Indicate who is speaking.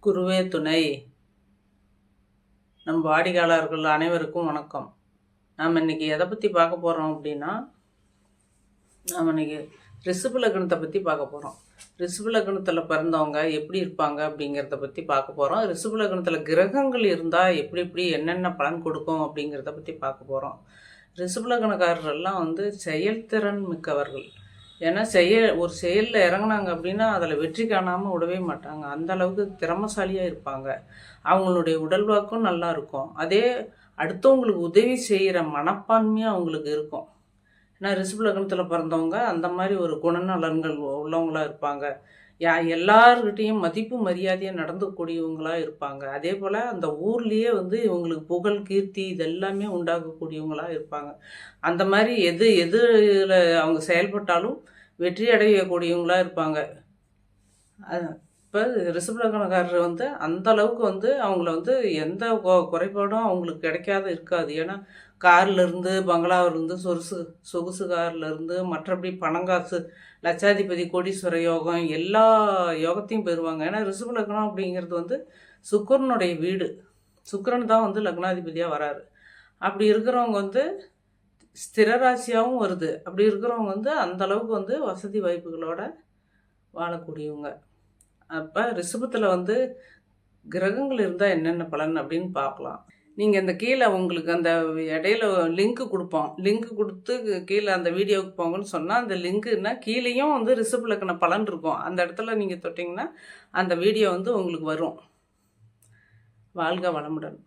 Speaker 1: குருவே துணை. நம் வாடிக்கையாளர்கள் அனைவருக்கும் வணக்கம். நாம் இன்றைக்கி எதை பற்றி பார்க்க போகிறோம் அப்படின்னா, நாம் இன்றைக்கி ரிஷப லக்னத்தை பற்றி பார்க்க போகிறோம். ரிஷப லக்னத்தில் பிறந்தவங்க எப்படி இருப்பாங்க அப்படிங்கிறத பற்றி பார்க்க போகிறோம். ரிஷப லக்னத்தில் கிரகங்கள் இருந்தால் எப்படி என்னென்ன பலன் கொடுக்கும் அப்படிங்கிறத பற்றி பார்க்க போகிறோம். ரிஷப லக்னக்காரரெல்லாம் செயல்திறன் மிக்கவர்கள். ஏன்னா ஒரு செயலில் இறங்கினாங்க அப்படின்னா அதில் வெற்றி காணாமல் விடவே மாட்டாங்க. அந்த அளவுக்கு திறமசாலியாக இருப்பாங்க. அவங்களுடைய உடல்வாக்கும் நல்லா இருக்கும். அதே அடுத்தவங்களுக்கு உதவி செய்கிற மனப்பான்மையாக அவங்களுக்கு இருக்கும். ஏன்னா ரிஷப லக்னத்தில் பிறந்தவங்க அந்த மாதிரி ஒரு குணநலன்கள் உள்ளவங்களாக இருப்பாங்க. எல்லார்கிட்டையும் மதிப்பு மரியாதையாக நடந்துக்கூடியவங்களாக இருப்பாங்க. அதே போல் அந்த ஊர்லேயே இவங்களுக்கு புகழ் கீர்த்தி இதெல்லாமே உண்டாகக்கூடியவங்களாக இருப்பாங்க. அந்த மாதிரி எதில் அவங்க செயல்பட்டாலும் வெற்றி அடையக்கூடியவங்களாக இருப்பாங்க. இப்போ ரிஷப லக்னக்காரர் அந்த அளவுக்கு அவங்கள எந்த குறைபாடும் அவங்களுக்கு கிடைக்காத இருக்காது. ஏன்னா கார்லேருந்து பங்களாவிலேருந்து சொகுசு கார்லேருந்து மற்றபடி பணங்காசு லட்சாதிபதி கோடீஸ்வர யோகம் எல்லா யோகத்தையும் பெறுவாங்க. ஏன்னா ரிஷப லக்னம் அப்படிங்கிறது சுக்கிரனுடைய வீடு. சுக்கிரன் தான் லக்னாதிபதியாக வராரு. அப்படி இருக்கிறவங்க ஸ்திரராசியாகவும் வருது. அப்படி இருக்கிறவங்க அந்த அளவுக்கு வசதி வாய்ப்புகளோட வாழக்கூடியவங்க. அப்போ ரிஷபத்தில் கிரகங்கள் இருந்தால் என்னென்ன பலன் அப்படின்னு பார்க்கலாம். நீங்கள் இந்த கீழே உங்களுக்கு அந்த இடையில லிங்க்கு கொடுப்போம். லிங்க் கொடுத்து கீழே அந்த வீடியோவுக்கு போங்கன்னு சொன்னால் அந்த லிங்க்குன்னா கீழேயும் ரிஷப லக்ன பலன் இருக்கும். அந்த இடத்துல நீங்கள் தொட்டிங்கன்னா அந்த வீடியோ உங்களுக்கு வரும். வாழ்க வளமுடன்.